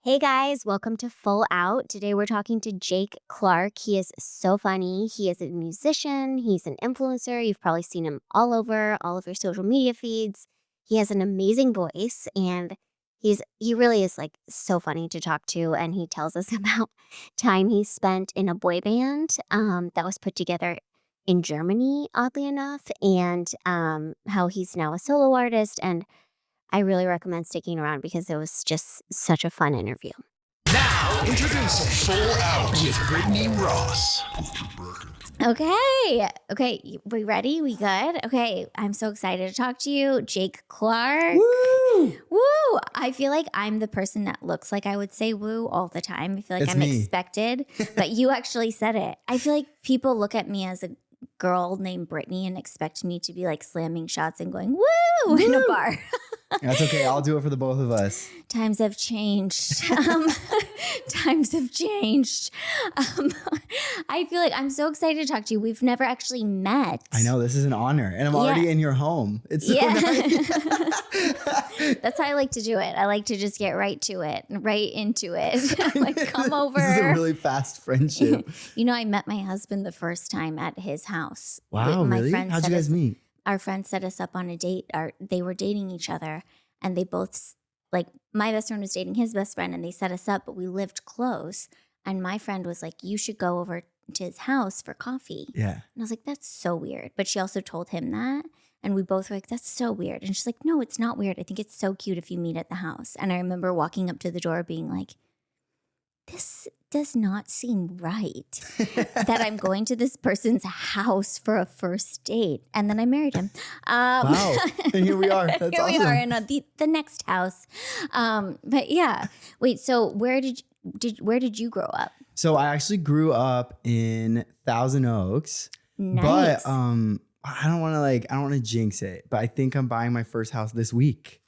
Hey guys, welcome to Full Out. Today we're talking to Jake Clark. He is so funny. He is a musician, he's an influencer. You've probably seen him all over your social media feeds. He has an amazing voice and he really is like so funny to talk to, and he tells us about time he spent in a boy band that was put together in Germany, oddly enough, and how he's now a solo artist. And I really recommend sticking around because it was just such a fun interview. Now, introducing Full Out with Brittany Ross. Okay, we ready? We good? Okay, I'm so excited to talk to you, Jake Clark. Woo! Woo! I feel like I'm the person that looks like I would say woo all the time. I feel like It's I'm me. expected, but you actually said it. I feel like people look at me as a girl named Brittany and expect me to be like slamming shots and going woo in a bar. That's okay. I'll do it for the both of us. Times have changed. Times have changed. I feel like I'm so excited to talk to you. We've never actually met. I know, this is an honor. And I'm already in your home. It's so nice. That's how I like to do it. I like to just get right to it, right into it. Like, come over. This is a really fast friendship. You know, I met my husband the first time at his house. Wow, really? How'd you guys meet? Our friend set us up on a date. They were dating each other, and they both, like, my best friend was dating his best friend, and they set us up, but we lived close. And my friend was like, you should go over to his house for coffee. Yeah. And I was like, that's so weird. But she also told him that. And we both were like, that's so weird. And she's like, no, it's not weird. I think it's so cute if you meet at the house. And I remember walking up to the door being like, this does not seem right that I'm going to this person's house for a first date. And then I married him. Wow. And here we are. That's here awesome. we are in the next house. But yeah. Wait, so where did you grow up? So I actually grew up in Thousand Oaks. Nice. But I don't want to jinx it, but I think I'm buying my first house this week.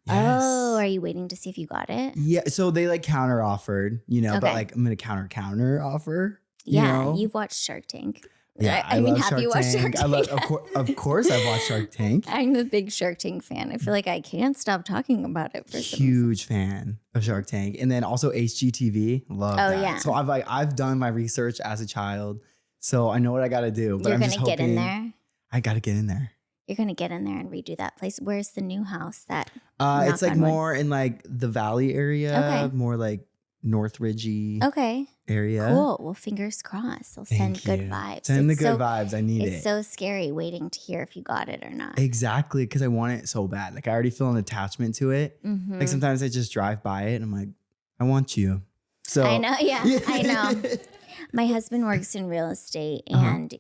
Yes. Oh, are you waiting to see if you got it? Yeah, so they like counter offered, but Okay. like I'm gonna counter offer. Yeah, you've watched Shark Tank. Yeah, I mean, have you watched Shark Tank? Of course, I've watched Shark Tank. I'm a big Shark Tank fan. I feel like I can't stop talking about it for some reason. Huge fan of Shark Tank, and then also HGTV. Love that. yeah. So I've done my research as a child, so I know what I got to do. But You're I'm gonna just get in hoping there. I got to get in there. You're gonna get in there and redo that place. Where's the new house? It's like on wood. more in like the Valley area, Okay. more like Northridgey Okay, area. cool. Well, fingers crossed. They'll send Thank good you. vibes. Send the It's good so- vibes. I need It's it. so scary waiting to hear if you got it or not. Exactly, because I want it so bad. Like I already feel an attachment to it. Mhm. Like sometimes I just drive by it and I'm like, I want you. So I know. Yeah, I know. My husband works in real estate, and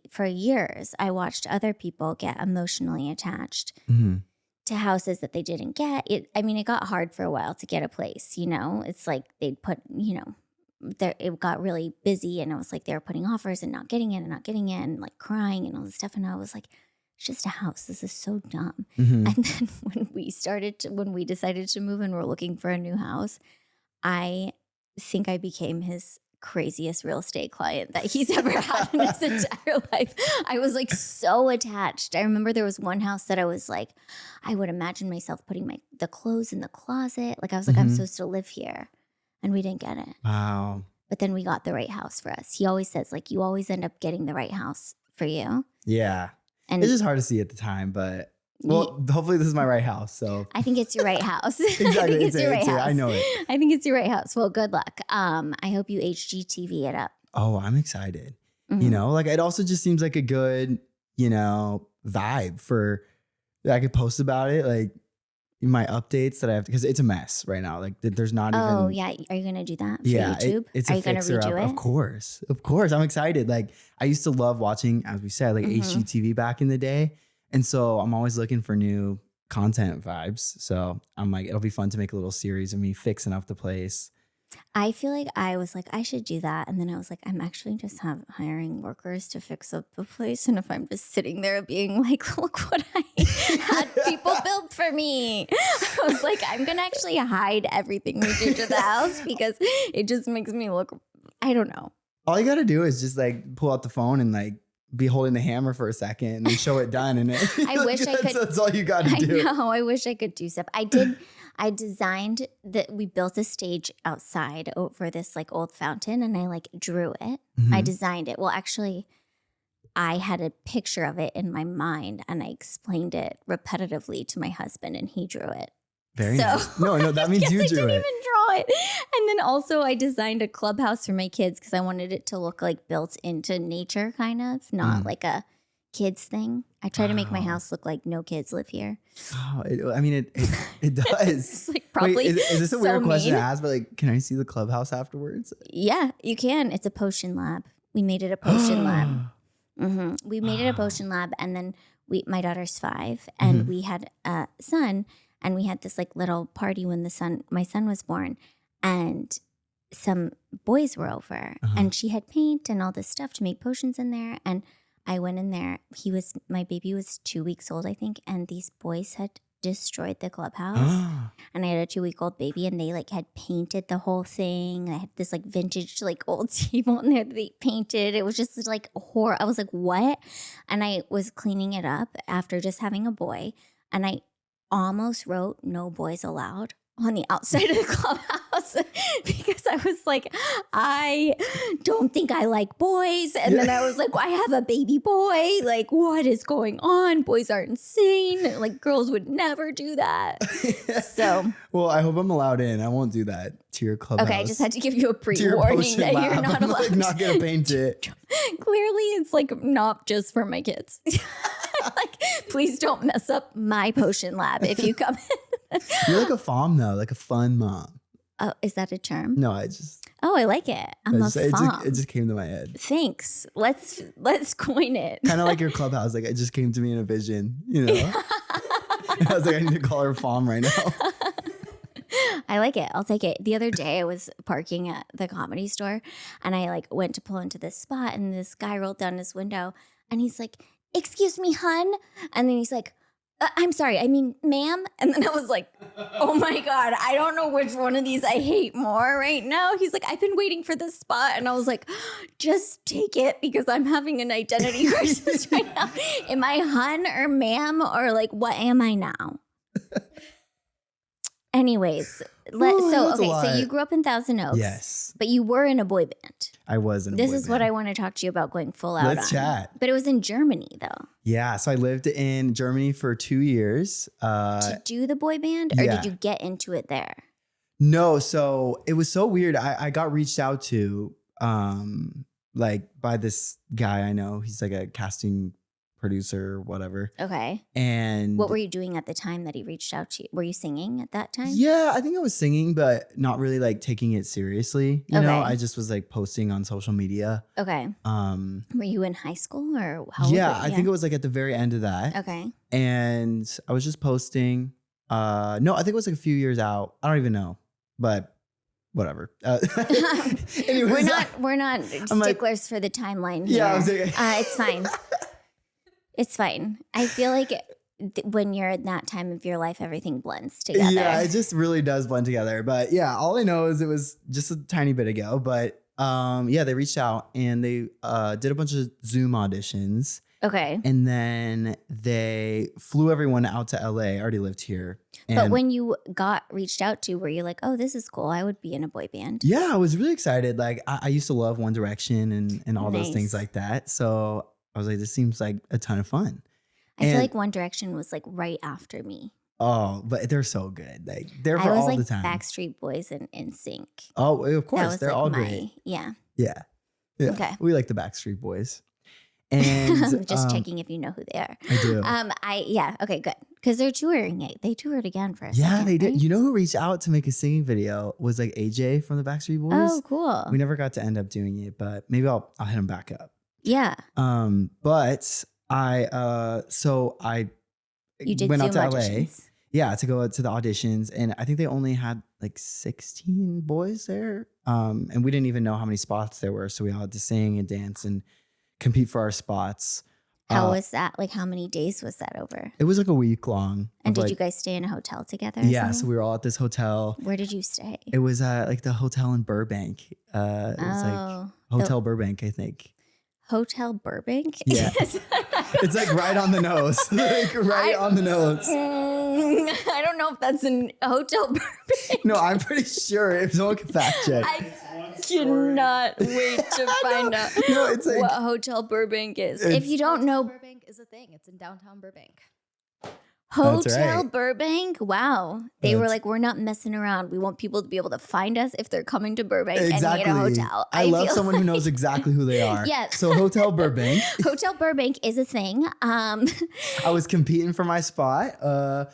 for years, I watched other people get emotionally attached Mhm. to houses that they didn't get. It got hard for a while to get a place, It's like they'd put, it got really busy, and it was like they were putting offers and not getting it and like crying and all this stuff. And I was like, it's just a house. This is so dumb. Mhm. And then when we decided to move and we're looking for a new house, I think I became his craziest real estate client that he's ever had in his entire life. I was like so attached. I remember there was one house that I was like, I would imagine myself putting the clothes in the closet. Like I was like, I'm Mhm. supposed to live here. And we didn't get it. Wow. But then we got the right house for us. He always says, like, you always end up getting the right house for you. Yeah. And It's just hard to see at the time, but hopefully this is my right house. So I think it's your right house. I exactly, think it's your right house. I know it. I think it's your right house. Well, good luck. I hope you HGTV it up. Oh, I'm excited. Mhm. Like it also just seems like a good, vibe for I could post about it, like in my updates that I have because it's a mess right now. Like there's not even. Oh yeah, are you gonna do that for Yeah, YouTube? it's Are a you gonna fixer redo up. it? Of course. I'm excited. Like I used to love watching, as we said, like Mhm. HGTV back in the day, and so I'm always looking for new content vibes. So I'm like, it'll be fun to make a little series of me fixing up the place. I feel like I was like, I should do that, and then I was like, I'm actually just hiring workers to fix up the place, and if I'm just sitting there being like, look what I had people build for me, I was like, I'm gonna actually hide everything we do to the house because it just makes me look. I don't know. All you got to do is just like pull out the phone and like be holding the hammer for a second and then show it done. And I wish I could. That's all you got to I do. know. I wish I could do stuff. I did. I designed that we built a stage outside over this like old fountain, and I like drew it. I Mhm. designed it. Well, actually, I had a picture of it in my mind, and I explained it repetitively to my husband, and he drew it. Very So nice. No, that I means guess you I drew didn't it. even draw it. And then also I designed a clubhouse for my kids because I wanted it to look like built into nature, kind of, not Mm. like a kids thing. I try to make my Wow. house look like no kids live here. Oh, I mean, it does. It's like probably Wait, is this a so weird question to mean. ask? But like, can I see the clubhouse afterwards? Yeah, you can. It's a potion lab. We made it a potion lab. We made it a potion lab, and then my daughter's 5, and we had a son, and we had this like little party when my son was born, and some boys were over, and she had paint and all this stuff to make potions in there, and I went in there. My baby was 2 weeks old, I think, and these boys had destroyed the clubhouse. And I had a 2-week-old baby, and they like had painted the whole thing. I had this like vintage like old table in there that they painted. It was just like horror. I was like, what? And I was cleaning it up after just having a boy, and I almost wrote "No boys allowed" on the outside of the clubhouse because I was like, I don't think I like boys. And then I was like, I have a baby boy. Like, what is going on? Boys are insane. Like, girls would never do that. So, Well, I hope I'm allowed in. I won't do that to your clubhouse. okay, I just had to give you a to your pre-warning potion that lab. you're not I'm allowed. like not gonna paint it. Clearly, it's like not just for my kids. Like, please don't mess up my potion lab if you come in. You're like a fom though, like a fun mom. Oh, is that a term? No, I just, Oh, I like it. I'm a fom. it just came to my head. Thanks. Let's coin it. Kind of like your clubhouse. Like it just came to me in a vision, you know. I was like, I need to call her fom right now. I like it. I'll take it. The other day I was parking at the Comedy Store, and I like went to pull into this spot, and this guy rolled down his window, and he's like, "Excuse me, hun," and then he's like, "I'm sorry, I mean, ma'am." And then I was like, oh my God, I don't know which one of these I hate more right now. He's like, "I've been waiting for this spot." And I was like, just take it because I'm having an identity crisis right now. Am I hun or ma'am, or like, what am I now? Anyways, Ooh, so that's a so you lot. grew up in Thousand Oaks. Yes, But you were in a boy band. I was in a This boy is what band. I want to talk to you about going full out Let's on. chat. But it was in Germany though. Yeah, so I lived in Germany for 2 years. To do the boy band, or yeah. did you get into it there? No, so it was so weird. I got reached out to like by this guy I know. He's like a casting producer or whatever. Okay. And What were you doing at the time that he reached out to you? Were you singing at that time? yeah, I think I was singing, but not really like taking it seriously. You know, Okay. I just was like posting on social media. Okay. Were you in high school or how old Yeah, were you? I think it was like at the very end of that. Okay. And I was just posting. No, I think it was like a few years out. I don't even know, but whatever. Anyways, We're not I'm like- sticklers for the timeline here. Yeah, I was like, It's fine. It's fine. I feel like when you're in that time of your life, everything blends together. yeah, it just really does blend together. But yeah, all I know is it was just a tiny bit ago. But yeah, they reached out and they did a bunch of Zoom auditions. Okay. And then they flew everyone out to LA. I already lived here. And But when you got reached out to, were you like, oh, this is cool. I would be in a boy band. yeah, I was really excited. Like I used to love One Direction and all those things Nice. like that. So I was like, this seems like a ton of fun. I feel And- like One Direction was like right after me. Oh, but they're so good. Like they're for I was all like the time. Backstreet Boys and NSYNC. Oh, of That course. was They're like all my, great. yeah. Yeah. Yeah. Okay. We like the Backstreet Boys. And Just checking if you know who they are. I do. Okay, good. Because they're touring it. They toured again for a Yeah, second. they did. right? You know who reached out to make a singing video was like AJ from the Backstreet Boys. Oh, cool. We never got to end up doing it, but maybe I'll hit him back up. Yeah. But I You did went out Zoom to LA. auditions. Yeah, to go to the auditions, and I think they only had like 16 boys there. And we didn't even know how many spots there were, so we all had to sing and dance and compete for our spots. How was that? Like, how many days was that over? It was like a week long. And of, did you like- guys stay in a hotel together? or Yeah, so something? we were all at this hotel. Where did you stay? It was like the hotel in Burbank. It was like Oh, Hotel Burbank, I think. Hotel Burbank? Yeah. It's like right on the nose, like right on the nose. I don't know if that's a hotel Burbank. No, I'm pretty sure if someone can fact check. I cannot wait to find out No, it's like what Hotel Burbank is. If you don't know, Burbank is a thing. It's in downtown Burbank. Hotel right. Burbank, wow. They were That's- like, we're not messing around. We want people to be able to find us if they're coming to Burbank exactly. and need a hotel. I love feel someone who like- knows exactly who they are. Yes. So Hotel Burbank. Hotel Burbank is a thing. I was competing for my spot.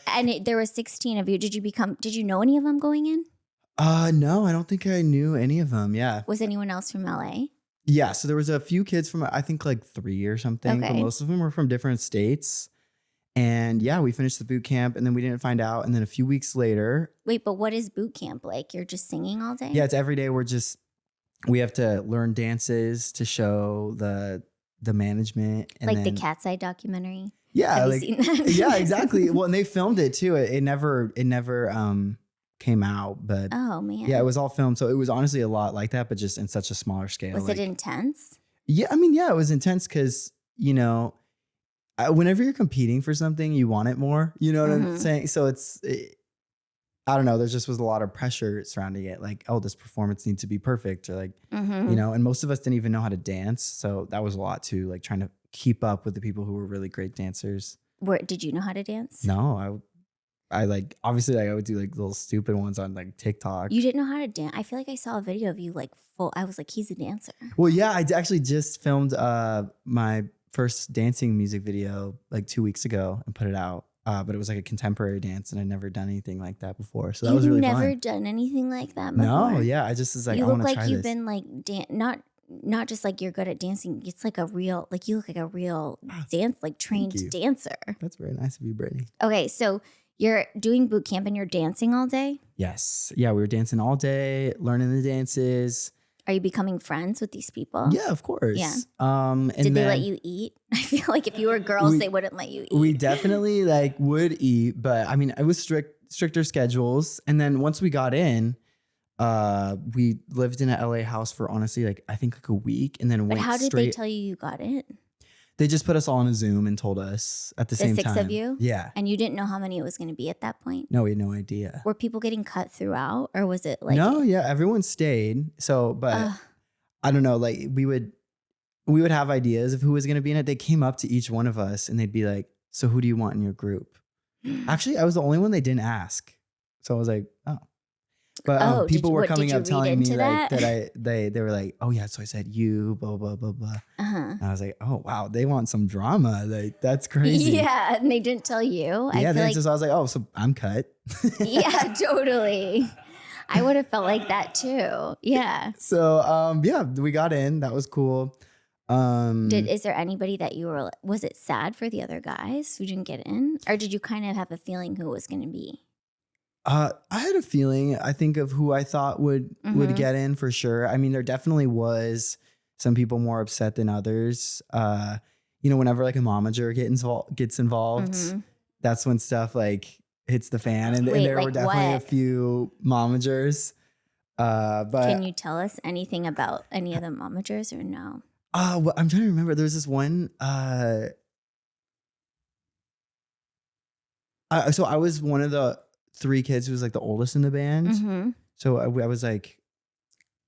And there were 16 of you. Did you know any of them going in? No, I don't think I knew any of them. Yeah. Was anyone else from LA? Yeah. So there was a few kids from, I think like 3 or something, but Okay. most of them were from different states. And yeah, we finished the boot camp and then we didn't find out. And then a few weeks later, Wait, but what is boot camp like? You're just singing all day? yeah, it's every day. We have to learn dances to show the management. And Like the then, Cat's Eye documentary? yeah, Have like, you seen that? yeah, exactly. Well, and they filmed it too. It never came out, but Oh, man. yeah, it was all filmed. So it was honestly a lot like that, but just in such a smaller scale. Was it like- intense? Yeah, I mean, yeah, it was intense because, whenever you're competing for something, you want it more. You know what I'm Mhm. saying? So I don't know. There just was a lot of pressure surrounding it. Like, oh, this performance needs to be perfect. Or like, Mm-hmm. and most of us didn't even know how to dance. So that was a lot too, like trying to keep up with the people who were really great dancers. Did you know how to dance? No, I like, obviously like I would do like little stupid ones on like TikTok. You didn't know how to dance? I feel like I saw a video of you like full. I was like, he's a dancer. Well, yeah, actually just filmed my first dancing music video like 2 weeks ago and put it out. But it was like a contemporary dance, and I'd never done anything like that before. So that was really never fun. done anything like that before? No, yeah, I just was like, you I look want to like try you've this. been like not just like you're good at dancing. It's like you look like a real dance, like trained you. dancer. That's very nice of you, Brittany. Okay, so you're doing boot camp and you're dancing all day. Yes, yeah, we were dancing all day, learning the dances. Are you becoming friends with these people? Yeah, of course. Yeah. And Did they let then you eat? I feel like if you were girls, We- they wouldn't let you eat. We definitely like would eat, but I mean, it was stricter schedules. And then once we got in, we lived in an LA house for honestly, like I think like a week, and then But went how did straight. they tell you got in? They just put us all on a Zoom and told us at the same six time. of you? Yeah. And you didn't know how many it was going to be at that point? No, we had no idea. Were people getting cut throughout, or was it like No, yeah, everyone stayed. So, but Ugh. I don't know. Like we would have ideas of who was going to be in it. They came up to each one of us and they'd be like, "So who do you want in your group?" Actually, I was the only one they didn't ask. So I was like, "Oh." But Oh, people were did coming you up read telling me into like that? they were like, "Oh yeah," so I said you, blah blah blah blah. Uh-huh. And I was like, "Oh wow, they want some drama. Like that's crazy." Yeah, and they didn't tell you. Yeah, I feel then like just I was like, "Oh, so I'm cut." yeah, totally. I would have felt like that too. Yeah. So yeah, we got in. That was cool. Is there anybody that was it sad for the other guys who didn't get in? Or did you kind of have a feeling who it was going to be? I had a feeling, I think, of who I thought would Mhm. get in for sure. I mean, there definitely was some people more upset than others. Whenever like a momager gets involved, Mhm. that's when stuff like hits the fan. And Wait, there were like definitely a what? few momagers. But Can you tell us anything about any of the momagers or no? well, I'm trying to remember. There was this one. So I was one of the 3 kids who was like the oldest in the band. Mhm. So I was like,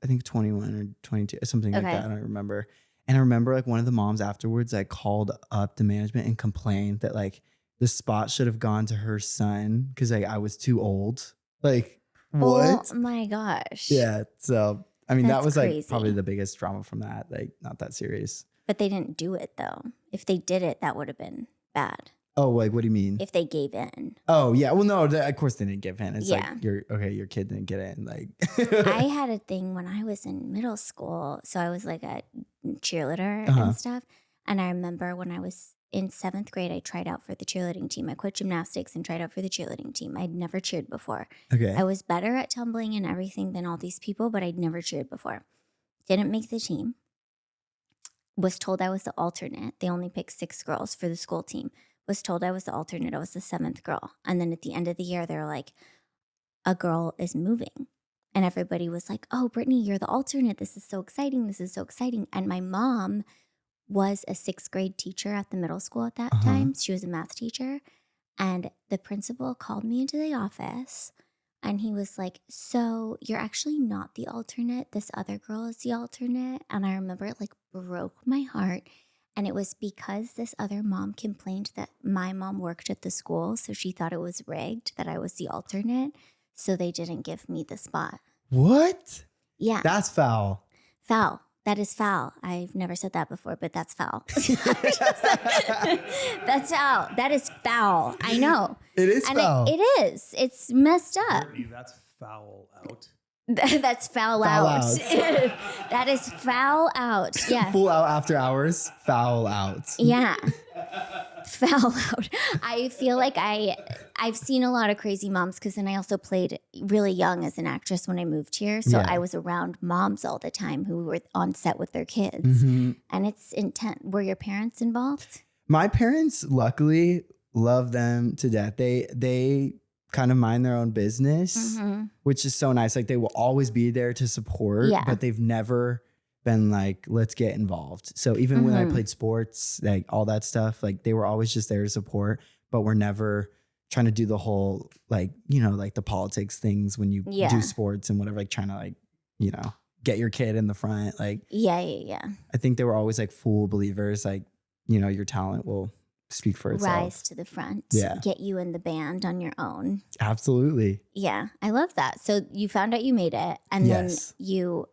I think 21 or 22, something like Okay. that. I don't remember. And I remember like one of the moms afterwards like called up the management and complained that like the spot should have gone to her son because like I was too old. Like what? Oh my gosh. Yeah. So I mean that That's was like crazy. probably the biggest drama from that. Like not that serious. But they didn't do it though. If they did it, that would have been bad. Oh, like what do you mean? If they gave in. Oh yeah. Well, no, of course they didn't give in. It's Yeah. like your kid didn't get in. Like I had a thing when I was in middle school. So I was like a cheerleader Uh-huh. and stuff. And I remember when I was in 7th grade, I tried out for the cheerleading team. I quit gymnastics and tried out for the cheerleading team. I'd never cheered before. okay. I was better at tumbling and everything than all these people, but I'd never cheered before. Didn't make the team. Was told I was the alternate. They only picked 6 girls for the school team. Was told I was the alternate. I was the 7th girl. And then at the end of the year, they were like, a girl is moving. And everybody was like, oh, Brittany, you're the alternate. This is so exciting. This is so exciting. And my mom was a 6th grade teacher at the middle school at that Uh-huh. time. She was a math teacher. And the principal called me into the office and he was like, so you're actually not the alternate. This other girl is the alternate. And I remember it like broke my heart. And it was because this other mom complained that my mom worked at the school. So she thought it was rigged that I was the alternate. So they didn't give me the spot. What? Yeah. That's foul. Foul. That is foul. I've never said that before, but that's foul. That's foul. That is foul. I know. It is And foul. it is. It's messed up. Brittany, that's foul out. That's foul Foul out. out. That is foul out. Yeah. Full out after hours, foul out. Yeah. Foul out. I feel like I've seen a lot of crazy moms because then I also played really young as an actress when I moved here. So Yeah. I was around moms all the time who were on set with their kids. Mhm. And it's intense. Were your parents involved? My parents, luckily, love them to death. They kind of mind their own business, which is so nice. Like they will always be there to support, Yeah. but they've never been like, let's get involved. So even when I Mhm. played sports, like all that stuff, like they were always just there to support, but we're never trying to do the whole, like, you know, like the politics things when you Yeah. do sports and whatever, like trying to like, you know, get your kid in the front. Like, Yeah. I think they were always like full believers, like, you know, your talent will speak for itself. Rise to the front. Yeah. Get you in the band on your own. Absolutely. Yeah. I love that. So you found out you made it. And Yes. then you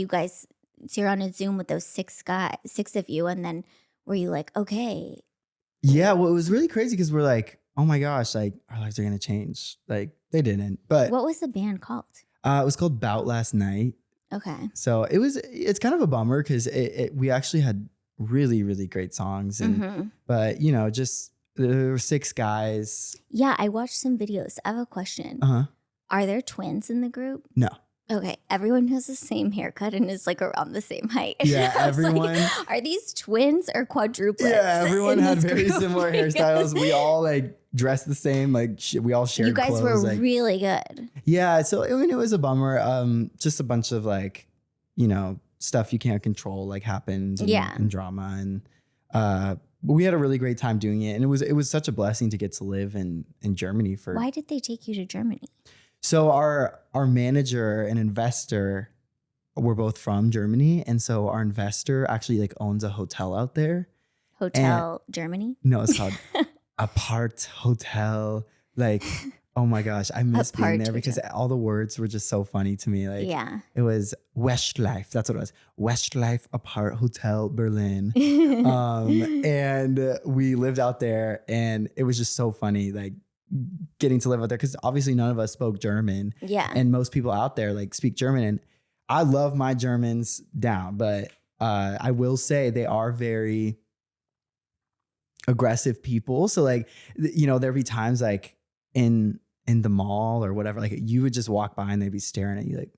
guys, so you're on a Zoom with those six of you. And then were you like, okay. Yeah. Well, it was really crazy because we're like, oh my gosh, like our lives are going to change. Like they didn't, but What was the band called? it was called Bout Last Night. Okay. So it's kind of a bummer because we actually had really, really great songs. And, Mhm. but you know, just there were six guys. Yeah. I watched some videos. I have a question. Uh-huh. Are there twins in the group? No. Okay. Everyone has the same haircut and is like around the same height. Yeah, I was like, everyone- are these twins or quadruplets? Yeah. Everyone in had this very group? similar hairstyles. We all like dressed the same. Like we all shared You guys clothes. were like, really good. yeah. So I mean, it was a bummer. Just a bunch of like, you know, stuff you can't control like happened. And, Yeah. and drama and but we had a really great time doing it, and it was such a blessing to get to live in Germany for. Why did they take you to Germany? So our manager and investor were both from Germany, and so our investor actually like owns a hotel out there. Hotel Germany? No, it's called Apart Hotel. Like, oh my gosh, I miss being Apart there because all the words were just so funny to me. Like, Yeah. it was Westlife. That's what it was. Westlife Apart Hotel Berlin. And we lived out there, and it was just so funny, like getting to live out there because obviously none of us spoke German, Yeah. and most people out there like speak German. And I love my Germans down, but I will say they are very aggressive people. So like, you know, there'd be times like in the mall or whatever, like you would just walk by and they'd be staring at you like,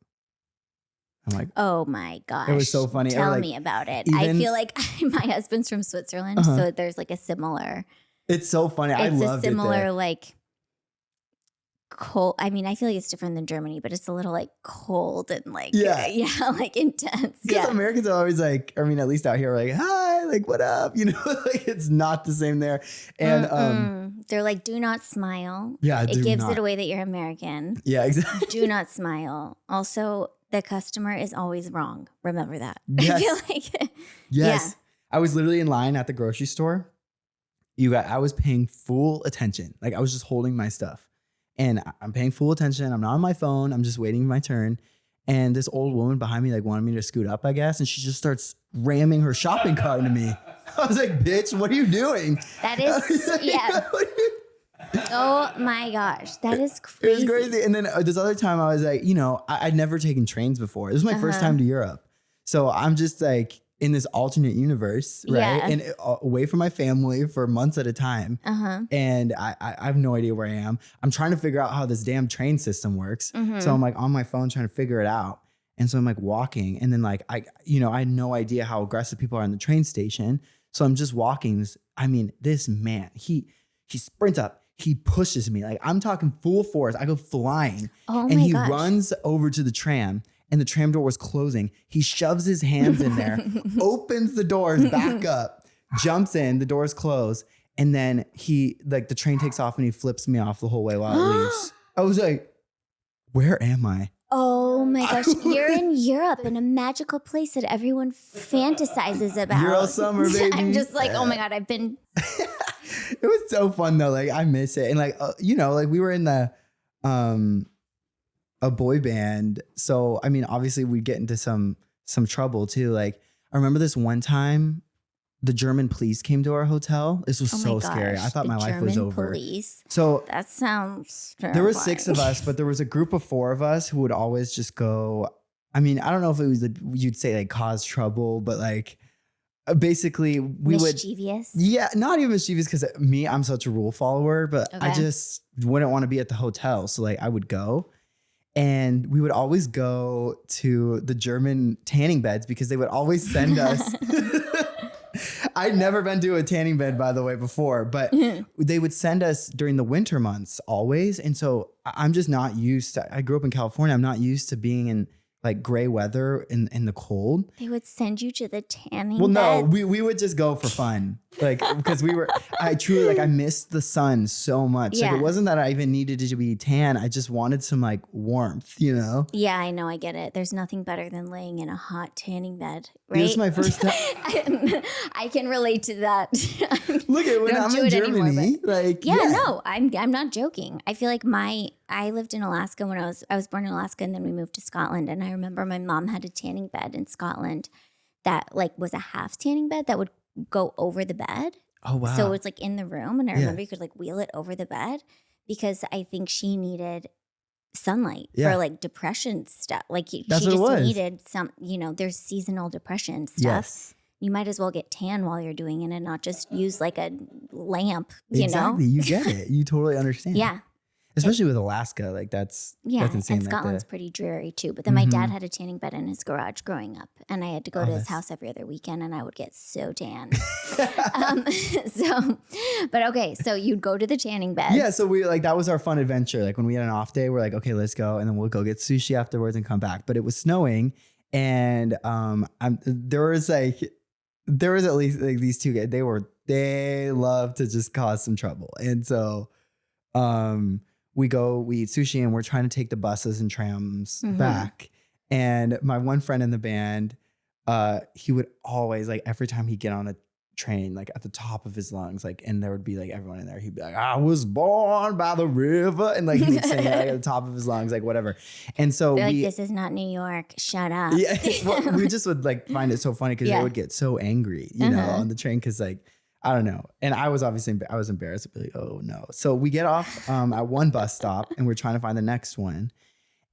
I'm like, Oh my gosh. It was so funny. Or, Tell like, me about it. I even- feel like my husband's from Switzerland, Uh-huh. so there's like a similar, it's so funny. I it's a loved it similar there. like cold. I mean, I feel like it's different than Germany, but it's a little like cold and like, Yeah. yeah, like intense. Because Yeah. Americans are always like, I mean, at least out here, we're like, hi, like, what up? You know, like it's not the same there. And They're like, do not smile. yeah, It do gives not. it away that you're American. Yeah, exactly. Do not smile. Also, the customer is always wrong. Remember that. Yes. I feel like, Yes. I was literally in line at the grocery store. I was paying full attention. Like I was just holding my stuff and I'm paying full attention. I'm not on my phone. I'm just waiting my turn. And this old woman behind me like wanted me to scoot up, I guess. And she just starts ramming her shopping cart into me. I was like, bitch, what are you doing? that is, yeah. Oh my gosh. That is It crazy. was crazy. And then this other time I was like, you know, I'd never taken trains before. This was my first Uh-huh. time to Europe. So I'm just like in this alternate universe, right? Yeah. And away from my family for months at a time. Uh-huh. And I have no idea where I am. I'm trying to figure out how this damn train system works. Mhm. So I'm like on my phone trying to figure it out. And so I'm like walking, and then like I had no idea how aggressive people are in the train station. So I'm just walking. This man, he sprints up, he pushes me. Like I'm talking full force. I go flying. Oh And my he gosh. runs over to the tram, and the tram door was closing. He shoves his hands in there, opens the doors back up, jumps in, the doors close, And then the train takes off and he flips me off the whole way while it leaves. I was like, where am I? Oh my gosh, you're in Europe in a magical place that everyone fantasizes about. Euro summer, baby. I'm just like, oh my God, I've been. It was so fun though. Like I miss it. And like, like we were in a boy band. So, I mean, obviously we'd get into some trouble too. Like I remember this one time the German police came to our hotel. This was so scary. I thought my life was over. Police. So that sounds terrifying. There were 6 of us, but there was a group of 4 of us who would always just go. I mean, I don't know if it was you'd say like cause trouble, but like basically we mischievous. Yeah, not even mischievous because I'm such a rule follower, but I just wouldn't want to be at the hotel. So like I would go. And we would always go to the German tanning beds because they would always send us. I'd never been to a tanning bed, by the way, before, but they would send us during the winter months always. And so I'm just not used to, I grew up in California. I'm not used to being in like gray weather in the cold. They would send you to the tanning Well, no, beds? we would just go for fun. Like, because I truly, like, I missed the sun so much. Yeah. Like, it wasn't that I even needed to be tan. I just wanted some, like, warmth, you know? Yeah, I know. I get it. There's nothing better than laying in a hot tanning bed, right? This is my first time. I can relate to that. Look at when Don't I'm do in it anymore, Germany. Like, no, I'm not joking. I feel like I lived in Alaska when I was born in Alaska, and then we moved to Scotland. And I remember my mom had a tanning bed in Scotland that like was a half tanning bed that would go over the bed. Oh, wow. So it's like in the room, and I remember you could like wheel it over the bed because I think she needed sunlight for like depression stuff. Like she just needed some, there's seasonal depression stuff. Yes. You might as well get tan while you're doing it and not just use like a lamp, Exactly. You get it. You totally understand. Yeah. Especially with Alaska. Like that's insane. And Scotland's pretty dreary too. But then my dad had a tanning bed in his garage growing up, and I had to go to his house every other weekend, and I would get so tan. So you'd go to the tanning bed. Yeah, so we that was our fun adventure. Like when we had an off day, we're like, okay, let's go, and then we'll go get sushi afterwards and come back. But it was snowing, and there was at least like these 2 guys. They love to just cause some trouble, and so we eat sushi, and we're trying to take the buses and trams back. And my one friend in the band, he would always, like, every time he'd get on a train, like at the top of his lungs, like, and there would be like everyone in there, he'd be like, I was born by the river. And like he would sing it like, at the top of his lungs, like whatever. And so They're like, this is not New York. Shut up. Yeah, well, we just would like find it so funny because they would get so angry, you know, on the train. Cause like, I don't know. And I was embarrassed. I'd be like, oh no. So we get off at one bus stop, and we're trying to find the next one.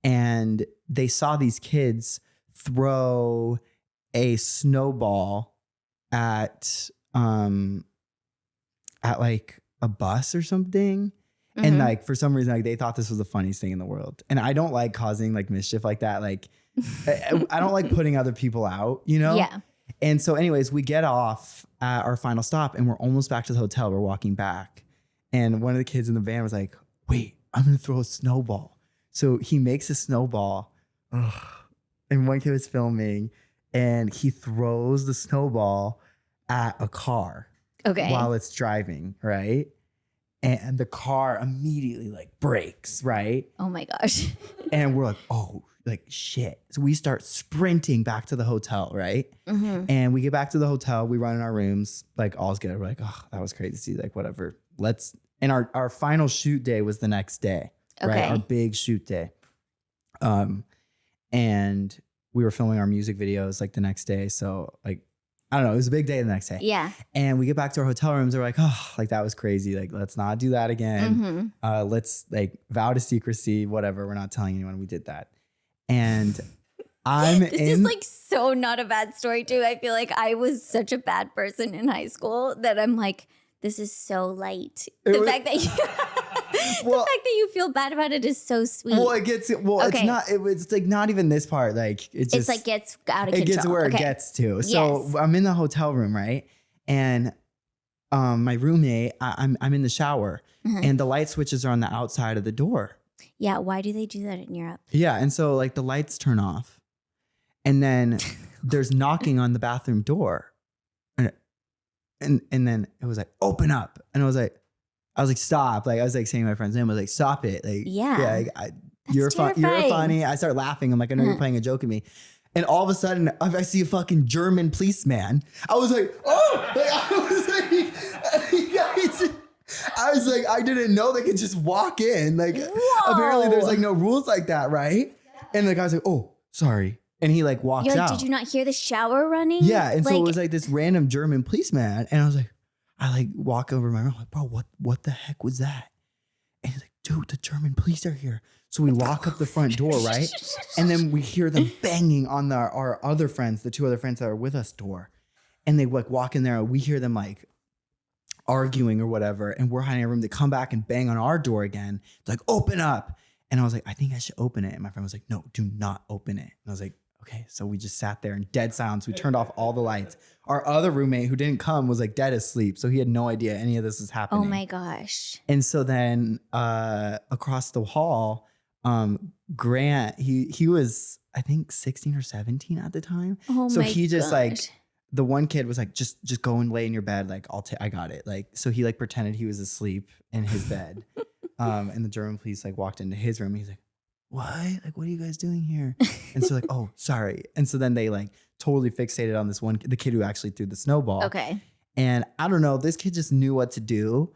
And they saw these kids throw a snowball at like a bus or something. And like, for some reason, like they thought this was the funniest thing in the world. And I don't like causing like mischief like that. Like I don't like putting other people out, you know? Yeah. And so anyways, we get off at our final stop, and we're almost back to the hotel. We're walking back. And one of the kids in the van was like, wait, I'm going to throw a snowball. So he makes a snowball. And one kid was filming, and he throws the snowball at a car. Okay. While it's driving, right? And the car immediately like brakes, right? Oh my gosh. And we're like, oh, like shit. So we start sprinting back to the hotel, right? And we get back to the hotel. We run in our rooms, like all's good. We're like, oh, that was crazy. Like whatever. And our final shoot day was the next day, right? Our big shoot day. And we were filming our music videos like the next day. So like, I don't know. It was a big day the next day. Yeah. And we get back to our hotel rooms. They're like, oh, like that was crazy. Like, let's not do that again. Let's like vow to secrecy, whatever. We're not telling anyone we did that. And This is like so not a bad story too. I feel like I was such a bad person in high school that I'm like, this is so light. The fact that you feel bad about it is so sweet. Well, it's like not even this part. Like it's like gets out of control. It gets where it gets to. So I'm in the hotel room, right? And my roommate, I'm in the shower, and the light switches are on the outside of the door. Yeah, why do they do that in Europe? Yeah, and so like the lights turn off, and then there's knocking on the bathroom door, and and then it was like, open up. And I was like, stop. Like I was like saying my friend's name. I was like, stop it. Like, Yeah. you're terrifying. funny. I start laughing. I'm like, I know you're playing a joke at me. And all of a sudden I see a fucking German policeman. I was like, oh, like, I was like, I didn't know they could just walk in. Like apparently there's like no rules like that. Right. And the guy's like, oh, sorry. And he like walks You're like, out. did you not hear the shower running? Yeah. And so it was like this random German policeman. And I was like, I like walk over to my room. I'm like, bro, what the heck was that? And he's like, dude, the German police are here. So we lock up the front door, right? And then we hear them banging on our other friends, the two other friends that are with us door. And they like walk in there and we hear them like arguing or whatever. And we're hiding in a room. They come back and bang on our door again. It's like, open up. And I was like, I think I should open it. And my friend was like, no, do not open it. And I was like, okay. So we just sat there in dead silence. We turned off all the lights. Our other roommate who didn't come was like dead asleep. So he had no idea any of this was happening. Oh my gosh. And so then across the hall, Grant, he was, I think 16 or 17 at the time. Oh so my he just like, gosh. the one kid was like, just go and lay in your bed. Like, I got it. Like, so he like pretended he was asleep in his bed. And the German police like walked into his room. He's like, what? Like, what are you guys doing here? And so like, oh, sorry. And so then they like totally fixated on this one, the kid who actually threw the snowball. Okay. And I don't know, this kid just knew what to do.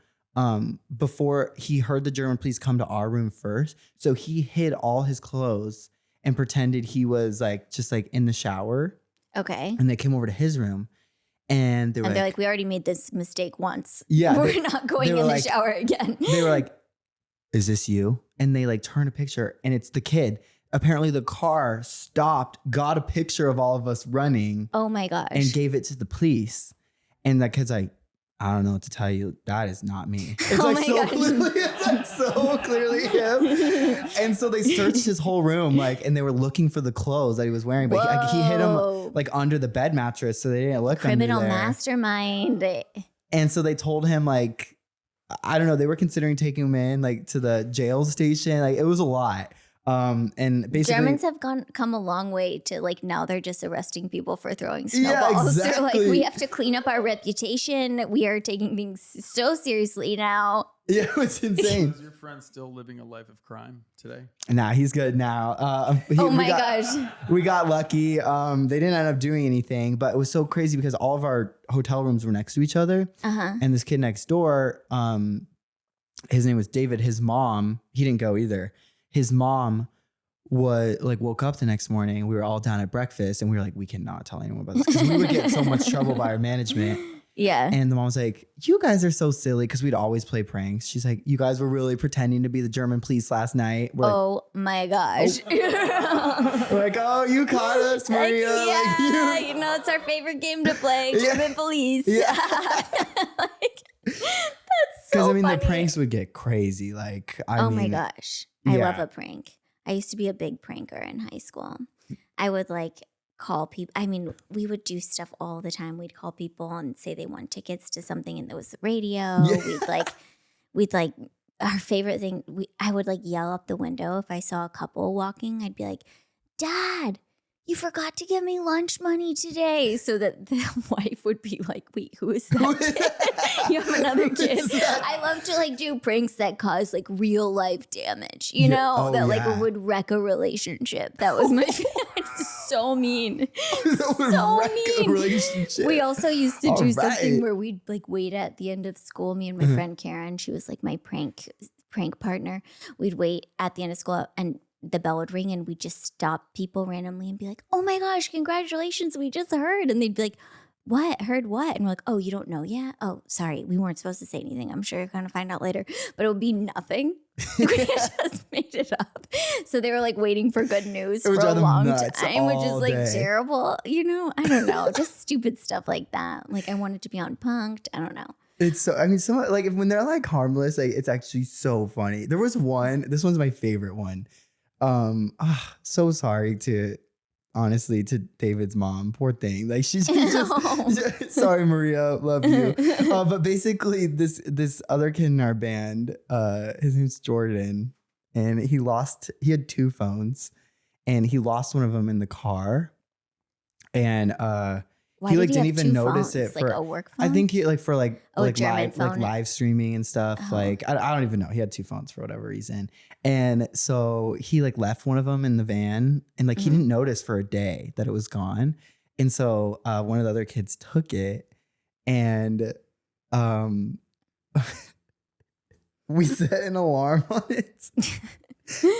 Before he heard the German police come to our room first. So he hid all his clothes and pretended he was like, just like in the shower. Okay. And they came over to his room and they're like, we already made this mistake once. Yeah, We're not going in the shower again. They were like, is this you? And they like turn a picture and it's the kid. Apparently the car stopped, got a picture of all of us running. Oh my gosh. And gave it to the police. And that kid's like, I don't know what to tell you. That is not me. It's Oh like my so gosh. clearly, it's like so clearly him. And so they searched his whole room, like, and they were looking for the clothes that he was wearing. But he hid him like under the bed mattress, so they didn't look Criminal under there. mastermind. And so they told him like, I don't know, they were considering taking him in like to the jail station. Like it was a lot. And basically Germans have come a long way to like now they're just arresting people for throwing snowballs. Yeah, They're like, exactly. we have to clean up our reputation. We are taking things so seriously now. yeah, it was insane. Is your friend still living a life of crime today? Nah, he's good now. Oh my gosh. We got lucky. They didn't end up doing anything, but it was so crazy because all of our hotel rooms were next to each other. Uh-huh. And this kid next door, his name was David. His mom, he didn't go either. His mom woke up the next morning. We were all down at breakfast and we were like, we cannot tell anyone about this because we would get in so much trouble by our management. Yeah. And the mom was like, you guys are so silly because we'd always play pranks. She's like, you guys were really pretending to be the German police last night. We're Oh my gosh. we're like, oh, you caught us, Like, Maria. yeah, Like, you know, it's our favorite game to play, Yeah. German police. Yeah. Like, that's Because so I mean, funny. the pranks would get crazy. Like, Oh my gosh. I love yeah. a prank. I used to be a big pranker in high school. I would like call people. I mean, we would do stuff all the time. We'd call people and say they won tickets to something and there was the radio. Yeah. We'd like our favorite thing. I would like yell up the window if I saw a couple walking. I'd be like, Dad, you forgot to give me lunch money today. So that the wife would be like, wait, who is that kid? You have another Who kid. is that? I love to like do pranks that cause like real life damage, you Yeah. know, Oh, that like yeah. would wreck a relationship. That was my It's so mean. That would So wreck a mean. relationship. We also used to All do something right. Mm-hmm. where we'd like wait at the end of school. Me and my friend Karen, she was like my prank partner. We'd wait at the end of school and the bell would ring and we'd just stop people randomly and be like, oh my gosh, congratulations, we just heard. And they'd be like, what? Heard what? And we're like, oh, you don't know yet? Oh, sorry, we weren't supposed to say anything. I'm sure you're going to find out later. But it would be nothing. We just made it up. So they were like waiting for good news It would for a drive them long nuts time, which is all like day. terrible. You know, I don't know. Just stupid stuff like that. Like I wanted to be on Punked. I don't know. It's so, I mean, some like when they're like harmless, like it's actually so funny. There was one, this one's my favorite one. So sorry to David's mom, poor thing. Like she's just sorry, Maria, love you. But basically this other kid in our band, his name's Jordan, and he had two phones and he lost one of them in the car. And Why he did like he didn't have even two notice phones? it Like for a work phone? I think he like for like Oh, a like German live phone. live streaming and stuff. Oh. Like I don't even know. He had two phones for whatever reason. And so he like left one of them in the van and like he didn't notice for a day that it was gone. And so one of the other kids took it and um we set an alarm on it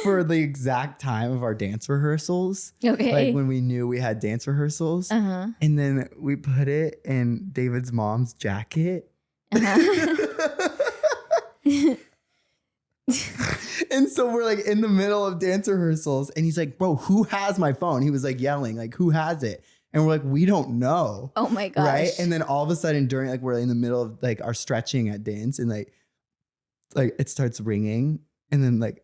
for the exact time of our dance rehearsals. Okay. Like when we knew we had dance rehearsals. Uh-huh. And then we put it in David's mom's jacket. Uh-huh. And so we're like in the middle of dance rehearsals and he's like, bro, who has my phone? He was like yelling, like, who has it? And we're like, we don't know. Oh my gosh. Right. And then all of a sudden during like we're in the middle of like our stretching at dance and like it starts ringing. And then like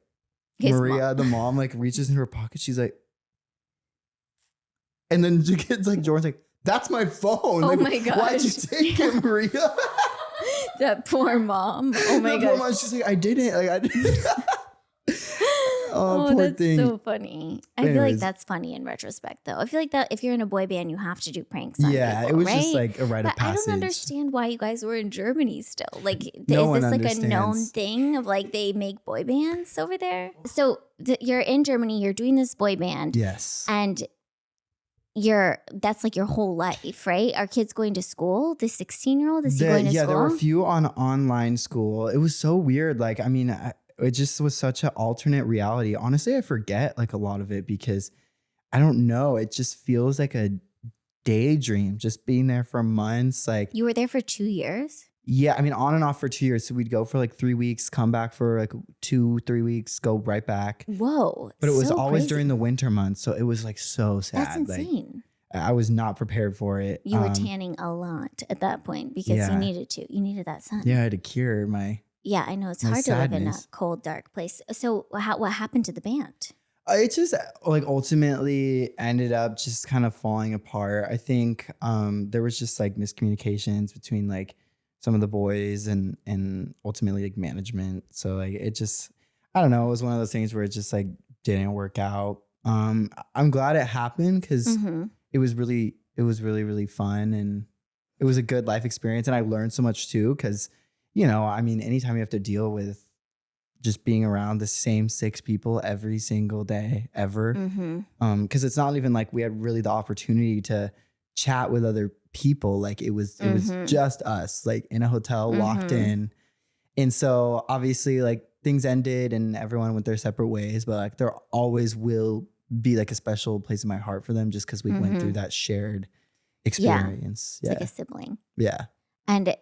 His Maria, mom. the mom, like reaches in her pocket. She's like, and then the kid's like, Jordan's like, that's my phone. Oh Like, my gosh. why'd you take it, Maria? That poor mom. Oh my The poor gosh. mom, she's like, I didn't. Like, I didn't. Oh, poor that's thing. so funny. I feel like Anyways. that's funny in retrospect, though. I feel like that if you're in a boy band, you have to do pranks on Yeah, people, it was right? just like a rite of But I passage. don't understand why you guys were in Germany still. Like, No is one this like a known understands. thing of like they make boy bands over there? So you're in Germany, you're doing this boy band, Yes. and that's like your whole life, right? Are kids going to school? The 16-year-old is he going to school? There were a few on online school. It was so weird. Like, I mean, it just was such an alternate reality. Honestly, I forget like a lot of it because I don't know. It just feels like a daydream just being there for months. Like, You were there for 2 years? yeah, I mean, on and off for 2 years. So we'd go for like 3 weeks, come back for like 2-3 weeks, go right back. Whoa. But it was so always crazy. during the winter months. So it was like so sad. That's Like, insane. I was not prepared for it. You were tanning a lot at that point because yeah. you needed to. You needed that sun. Yeah, I had to cure my. Yeah, I know. It's My hard to live in a sadness. cold, dark place. So what happened to the band? It just like ultimately ended up just kind of falling apart. I think there was just like miscommunications between like some of the boys and ultimately like management. So like it just, I don't know. It was one of those things where it just like didn't work out. I'm glad it happened because Mm-hmm. it was really, really fun and it was a good life experience. And I learned so much too. Cause you know, I mean, anytime you have to deal with just being around the same 6 people every single day ever. Mm-hmm. Cause it's not even like we had really the opportunity to chat with other people. Like it was just us like in a hotel locked in. And so obviously like things ended and everyone went their separate ways, but like there always will be like a special place in my heart for them just cause we went through that shared experience. It's like a sibling. Yeah. And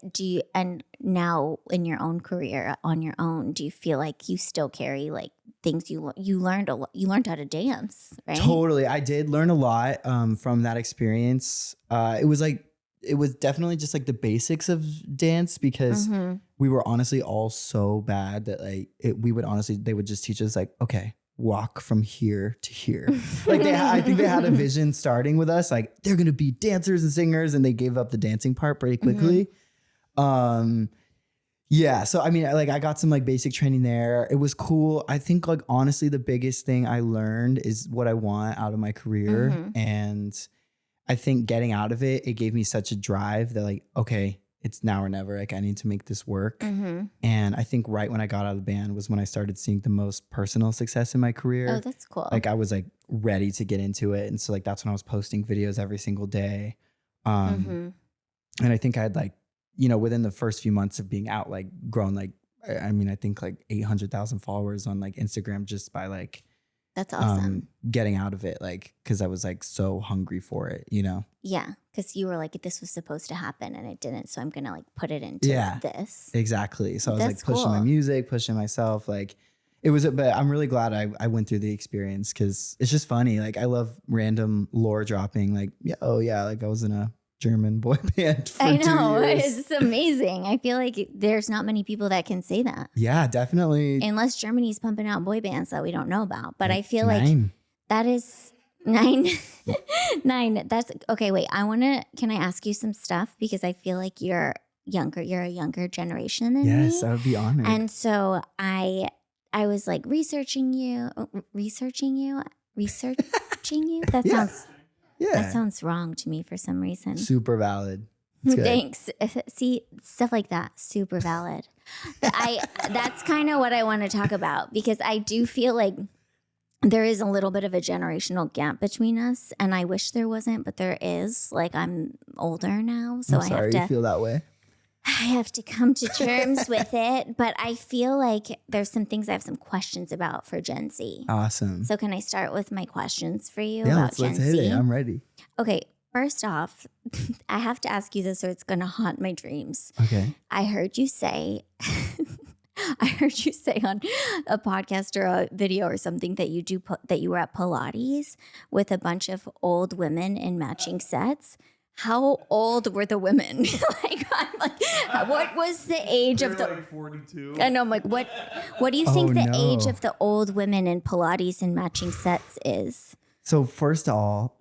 and now in your own career on your own, do you feel like you still carry like things you learned you learned how to dance, right? Totally. I did learn a lot from that experience. It was definitely just like the basics of dance because we were honestly all so bad that like they would just teach us like, okay, walk from here to here. Like I think they had a vision starting with us, like they're going to be dancers and singers, and they gave up the dancing part pretty quickly. Yeah. So, I mean, like I got some like basic training there. It was cool. I think like honestly, the biggest thing I learned is what I want out of my career. And I think getting out of it, it gave me such a drive that like, okay, it's now or never. Like I need to make this work. And I think right when I got out of the band was when I started seeing the most personal success in my career. Oh, that's cool. Like I was like ready to get into it. And so like, that's when I was posting videos every single day. And I think I had like, you know, within the first few months of being out, like grown, like, I mean, I think like 800,000 followers on like Instagram just by like, That's awesome. Getting out of it. Like, cause I was like so hungry for it, you know? Yeah. Cause you were like, this was supposed to happen and it didn't. So I'm going to like put it into this. Exactly. So I was That's like pushing my cool. music, pushing myself. Like it was, but I'm really glad I went through the experience cause it's just funny. Like I love random lore dropping. Like, yeah, oh yeah. Like I was in a German boy band for I 2 know. years. It's amazing. I feel like there's not many people that can say that. Yeah, definitely. Unless Germany's pumping out boy bands that we don't know about. But I feel like 9. that is 9. 9. That's okay. Wait, can I ask you some stuff? Because I feel like you're younger. You're a younger generation than Yes, me. I would be honored. And so I was like researching you. That Yeah. sounds Yeah. That sounds wrong to me for some reason. Super valid. It's good. Thanks. See, stuff like that, super valid. That's kind of what I want to talk about because I do feel like there is a little bit of a generational gap between us, and I wish there wasn't, but there is. Like, I'm older now, so I'm sorry I you feel that way. have to come to terms with it. But I feel like there's some things I have some questions about for Gen Z. Awesome. So can I start with my questions for you Yeah, about let's Gen hit Z? it. I'm ready. Okay, first off, I have to ask you this or it's going to haunt my dreams. Okay. I heard you say on a podcast or a video or something that that you were at Pilates with a bunch of old women in matching sets. How old were the women? I'm like, what was the age of the? like 42. I know. I'm like, what do you think the age of the old women in Pilates and matching sets is? So first of all,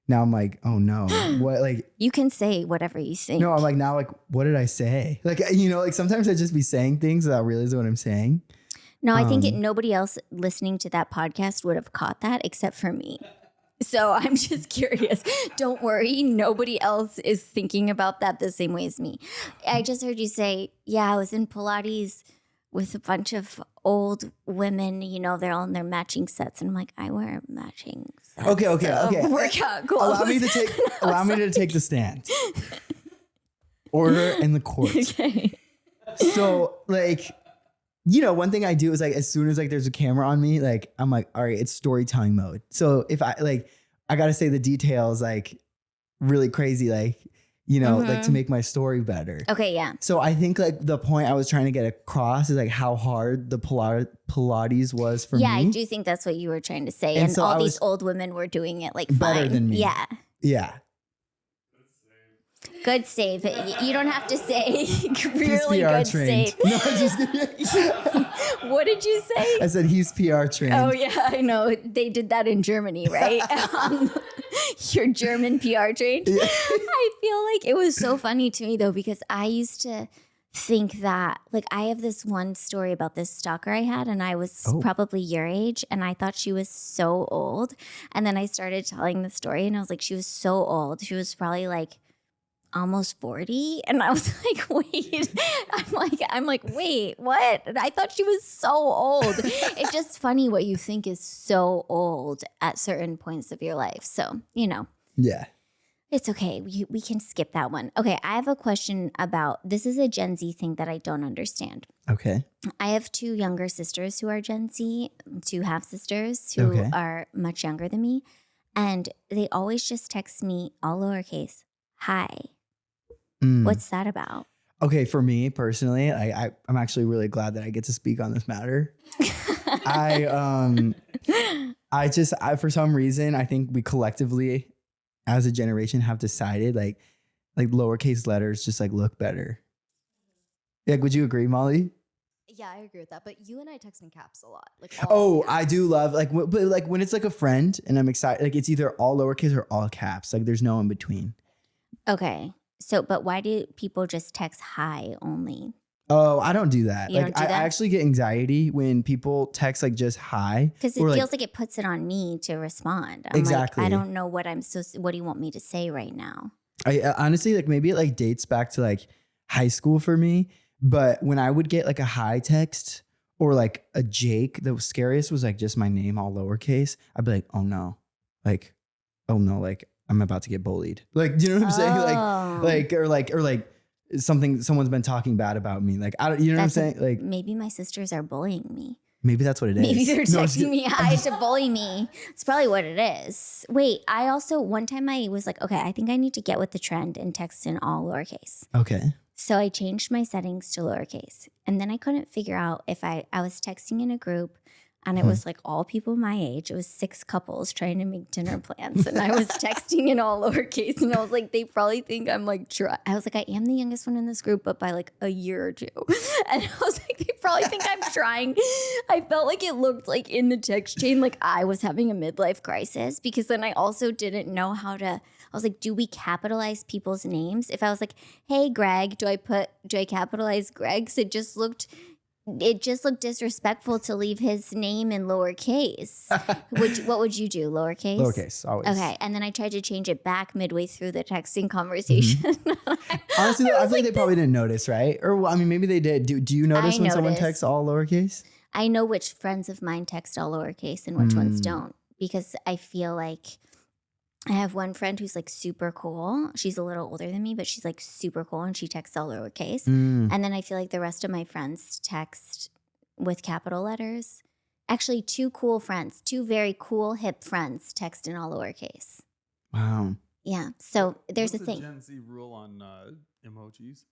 now I'm like, oh no, what like? You can say whatever you think. No, I'm like now like, what did I say? Like like sometimes I just be saying things without realizing what I'm saying. No, I think nobody else listening to that podcast would have caught that except for me. So I'm just curious. Don't worry. Nobody else is thinking about that the same way as me. I just heard you say, yeah, I was in Pilates with a bunch of old women, they're all in their matching sets. And I'm like, I wear matching sets. Okay. Workout clothes. Allow me to take the stand. Order in the court. Okay. So like, one thing I do is like, as soon as like there's a camera on me, like I'm like, all right, it's storytelling mode. So if I got to say the details, like really crazy, like, like to make my story better. Okay, yeah. So I think like the point I was trying to get across is like how hard the Pilates was for me. Yeah, I do think that's what you were trying to say. And so all these old women were doing it like better fine. than me. Yeah. Yeah. Good save. You don't have to say really He's PR good trained. save. No, I'm just kidding. What did you say? I said he's PR trained. Oh, yeah, I know. They did that in Germany, right? You're German PR trained. Yeah. I feel like it was so funny to me, though, because I used to think that, like, I have this one story about this stalker I had, and I was probably your age, and I thought she was so old. And then I started telling the story, and I was like, she was so old. She was probably like almost 40. And I was like, wait, I'm like, wait, what? And I thought she was so old. It's just funny what you think is so old at certain points of your life. So, Yeah. it's okay. We can skip that one. Okay. I have a question about, this is a Gen Z thing that I don't understand. Okay. I have two younger sisters who are Gen Z, two half sisters who are much younger than me. And they always just text me all lowercase, hi. What's that about? Okay, for me personally, I'm actually really glad that I get to speak on this matter. I for some reason I think we collectively as a generation have decided like lowercase letters just like look better. Like, would you agree, Molly? Yeah, I agree with that. But you and I text in caps a lot. Like I do love but like when it's like a friend and I'm excited, like it's either all lowercase or all caps. Like there's no in between. Okay. So, but why do people just text hi only? Oh, I don't do that. You don't do I that? actually get anxiety when people text like just hi. Because it feels like it puts it on me to respond. I'm Exactly. like, I don't know what what do you want me to say right now? I honestly like maybe it like dates back to like high school for me. But when I would get like a hi text or like a Jake, the scariest was like just my name all lowercase. I'd be like, oh no, like I'm about to get bullied. Like, do you know what I'm saying? Or like someone's been talking bad about me. Like, I don't, you know what I'm saying? Like Maybe my sisters are bullying me. maybe that's what it is. Maybe they're No, texting me hi to bully me. It's probably what it is. Wait, I also, one time I was like, okay, I think I need to get with the trend and text in all lowercase. Okay. So I changed my settings to lowercase. And then I couldn't figure out if I was texting in a group and it was like all people my age. It was 6 couples trying to make dinner plans. And I was texting in all lowercase. And I was like, they probably think I'm like, I was like, I am the youngest one in this group, but by like a year or 2. And I was like, they probably think I'm trying. I felt like it looked like in the text chain, like I was having a midlife crisis, because then I also didn't know how to, I was like, do we capitalize people's names? If I was like, hey, Greg, do I capitalize Greg? So it just looked it just looked disrespectful to leave his name in lowercase. What would you do? Lowercase? Lowercase, always. Okay. And then I tried to change it back midway through the texting conversation. Honestly, I feel like they probably didn't notice, right? Or, well, I mean, maybe they did. Do you notice when someone noticed. texts all lowercase? I know which friends of mine text all lowercase and which ones don't, because I feel like I have one friend who's like super cool. She's a little older than me, but she's like super cool and she texts all lowercase. And then I feel like the rest of my friends text with capital letters. Actually, two very cool, hip friends text in all lowercase. Wow. Yeah. So there's What's a thing. the Gen Z rule on emojis?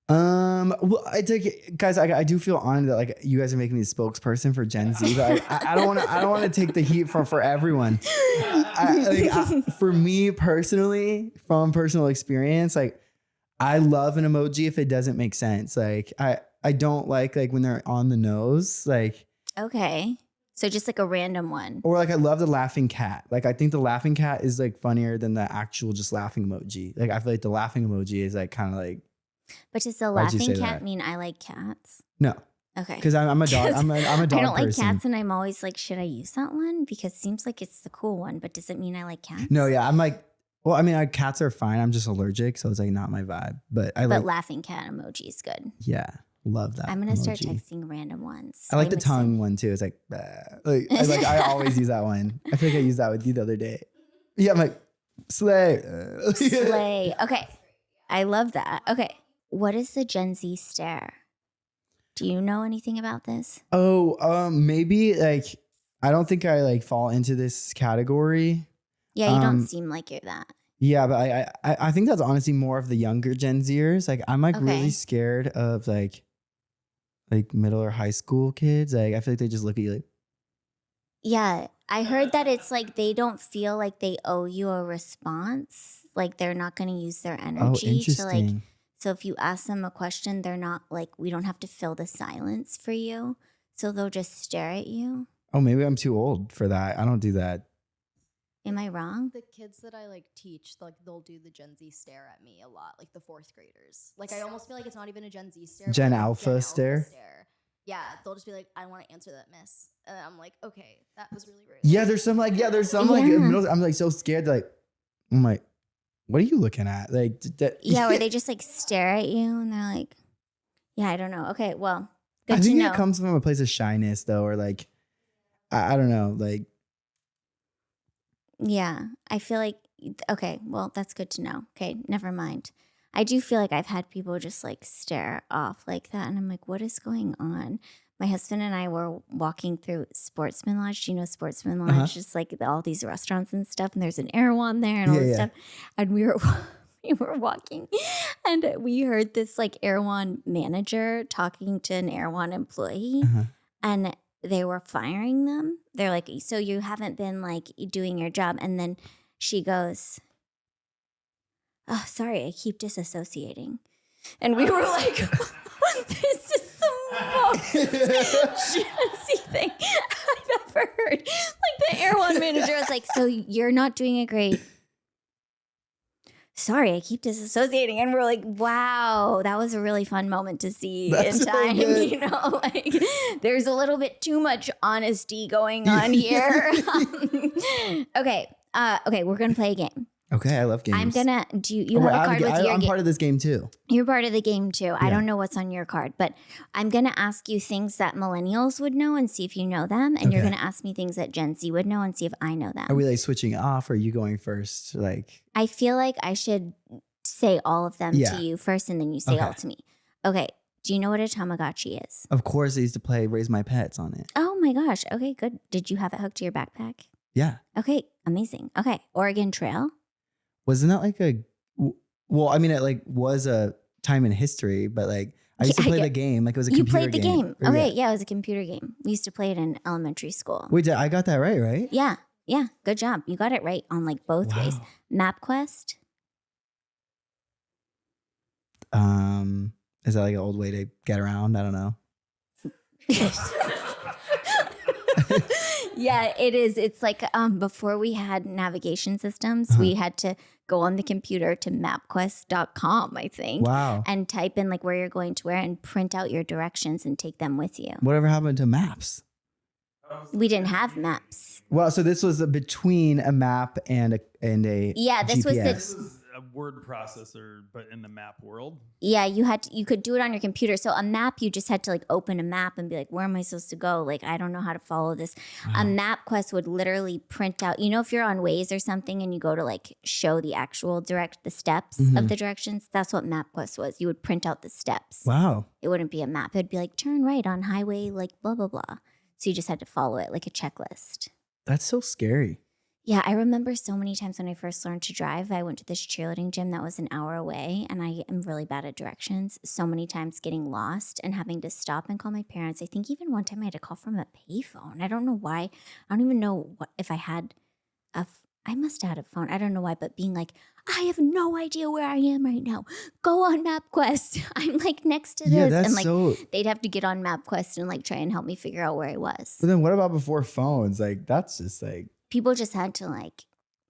Well, guys, I do feel honored that like you guys are making me the spokesperson for Gen Z, but I don't want to take the heat for everyone. For me personally, from personal experience, like I love an emoji if it doesn't make sense. Like I don't like when they're on the nose, like. Okay. So just like a random one. Or like I love the laughing cat. Like I think the laughing cat is like funnier than the actual just laughing emoji. Like I feel like the laughing emoji is like kind of like. But does the Why'd you laughing say cat that? mean I like cats? No, Okay. because I'm a dog. I'm a dog I don't like person. cats, and I'm always like, should I use that one? Because it seems like it's the cool one, but does it mean I like cats? No, yeah, I'm like, well, I mean, cats are fine. I'm just allergic, so it's like not my vibe. But I But like, laughing cat emoji is good. yeah, love that. I'm gonna start emoji. texting random ones. I like the mix it. tongue one too. It's like, I always use that one. I feel like I used that with you the other day. Yeah, I'm like, slay. Slay. Okay. I love that. Okay. What is the Gen Z stare? Do you know anything about this? Oh, maybe like I don't think I like fall into this category. Yeah, you don't seem like you're that. Yeah, but I think that's honestly more of the younger Gen Zers. Like I'm like Okay. really scared of like middle or high school kids. Like I feel like they just look at you like, Yeah, I heard that it's like they don't feel like they owe you a response. Like they're not going to use their oh, energy to like. interesting. So if you ask them a question, they're not like, we don't have to fill the silence for you. So they'll just stare at you. Oh, maybe I'm too old for that. I don't do that. Am I wrong? The kids that I like teach, like they'll do the Gen Z stare at me a lot, like the fourth graders. Like I almost feel like it's not even a Gen Z stare. Gen but like Alpha stare? Yeah, they'll just be like, I want to answer that, miss. And I'm like, okay, that was really rude. Yeah, there's some like Yeah. middle, I'm like so scared. Like I'm like, what are you looking at? Like Yeah, where they just like stare at you and they're like, yeah, I don't know. Okay, well, I good to think know. it comes from a place of shyness though, or like I don't know, like. Yeah, I feel like, okay, well, that's good to know. Okay, never mind. I do feel like I've had people just like stare off like that. And I'm like, what is going on? My husband and I were walking through Sportsman Lodge. Do you know Sportsman Lodge? Uh-huh. Just like all these restaurants and stuff. And there's an Erewhon there and all Yeah, this yeah. stuff. And we were walking and we heard this like Erewhon manager talking to an Erewhon employee. Uh-huh. And they were firing them. They're like, so you haven't been like doing your job. And then she goes, oh, sorry, I keep disassociating. And we were like, this is the most Gen Z thing I've ever heard. Like the Erewhon manager was like, so you're not doing it great. Sorry, I keep disassociating. And we're like, wow, that was a really fun moment to see That's in so time. good. You know, like there's a little bit too much honesty going on here. Okay. Okay, we're gonna play a game. Okay, I love games. I'm gonna do you Oh, have wait, a card with your I'm game. part of this game too. You're part of the game too. I Yeah. don't know what's on your card, but I'm gonna ask you things that millennials would know and see if you know them. And you're Okay. gonna ask me things that Gen Z would know and see if I know them. Are we like switching off? Or are you going first? Like, I feel like I should say all of them Yeah. to you first and then you say all Okay. to me. Okay. Do you know what a Tamagotchi is? of course, I used to play Raise My Pets on it. Oh my gosh. Okay, good. Did you have it hooked to your backpack? Yeah, Okay, amazing. Okay. Oregon Trail. wasn't that like well, I mean, it like was a time in history, but like I used to Yeah, play yeah. the game. Like it was a You computer played the game. Or, Okay, yeah, it was a computer game. We used to play it in elementary school. Wait, I got that right? Yeah, yeah, good job. You got it right on like both ways. Wow. MapQuest. Is that like an old way to get around? I don't know. Yeah, it is. It's like before we had navigation systems, we had to go on the computer to mapquest.com, I think. Wow. And type in like where you're going to where and print out your directions and take them with you. Whatever happened to maps? We didn't have maps. Well, so this was between a map and a Yeah, this was GPS. This is a word processor, but in the map world. Yeah, you could do it on your computer. So a map, you just had to like open a map and be like, where am I supposed to go? Like, I don't know how to follow this. A MapQuest would literally print out, if you're on Waze or something and you go to like show the actual the steps of the directions, that's what MapQuest was. You would print out the steps. Wow. It wouldn't be a map. It'd be like, turn right on highway, like blah, blah, blah. So you just had to follow it like a checklist. That's so scary. Yeah, I remember so many times when I first learned to drive, I went to this cheerleading gym that was an hour away, and I am really bad at directions. So many times getting lost and having to stop and call my parents. I think even one time I had to call from a payphone. I don't know why. I don't even know if I had I must have had a phone. I don't know why, but being like, I have no idea where I am right now. Go on MapQuest. I'm like next to this. Yeah, that's and like so. they'd have to get on MapQuest and like try and help me figure out where I was. But then what about before phones? Like that's just like. People just had to like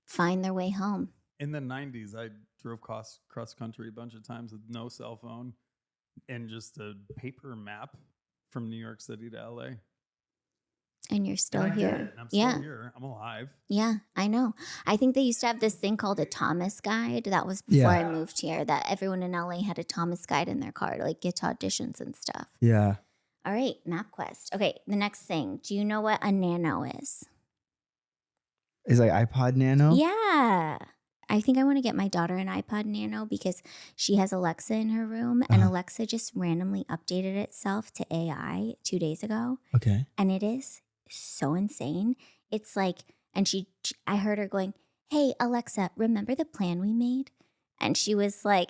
find their way home. In the 90s, I drove cross country a bunch of times with no cell phone and just a paper map from New York City to LA. And you're still And I did here. it. I'm Yeah. still here. I'm alive. Yeah, I know. I think they used to have this thing called a Thomas guide. That was before I moved here, that everyone in LA had a Thomas guide in their car to like get to auditions and stuff. Yeah. All right, MapQuest. Okay, the next thing. Do you know what a nano is? Is like iPod Nano? Yeah. I think I want to get my daughter an iPod Nano because she has Alexa in her room and Alexa just randomly updated itself to AI 2 days ago. Okay. And it is so insane. It's like, and I heard her going, hey, Alexa, remember the plan we made? And she was like,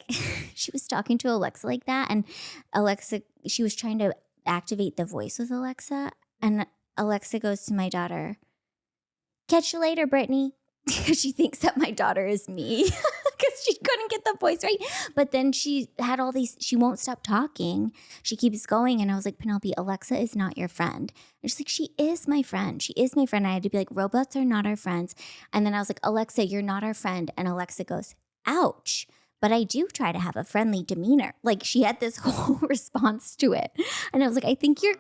she was talking to Alexa like that. And Alexa, she was trying to activate the voice with Alexa. And Alexa goes to my daughter, catch you later, Brittany. Because she thinks that my daughter is me because she couldn't get the voice right. But then she had all these, she won't stop talking. She keeps going. And I was like, Penelope, Alexa is not your friend. And she's like, she is my friend. She is my friend. I had to be like, robots are not our friends. And then I was like, Alexa, you're not our friend. And Alexa goes, ouch. But I do try to have a friendly demeanor. Like she had this whole response to it. And I was like, I think you're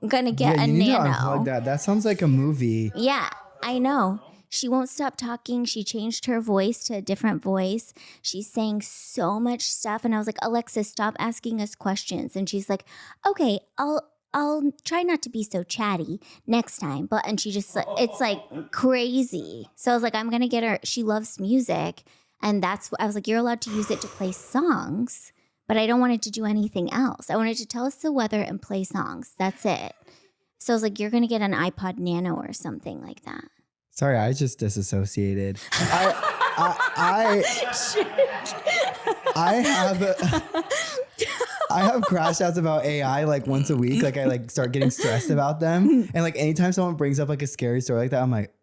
going to get yeah, a you need nano. to unplug that. That sounds like a movie. Yeah, I know. She won't stop talking. She changed her voice to a different voice. She's saying so much stuff. And I was like, Alexa, stop asking us questions. And she's like, okay, I'll try not to be so chatty next time. And she just, it's like crazy. So I was like, I'm going to get her. She loves music. And I was like, you're allowed to use it to play songs, but I don't want it to do anything else. I wanted to tell us the weather and play songs. That's it. So I was like, you're going to get an iPod Nano or something like that. Sorry, I just disassociated. I have crash outs about AI like once a week. Like I like start getting stressed about them. And like anytime someone brings up like a scary story like that, I'm like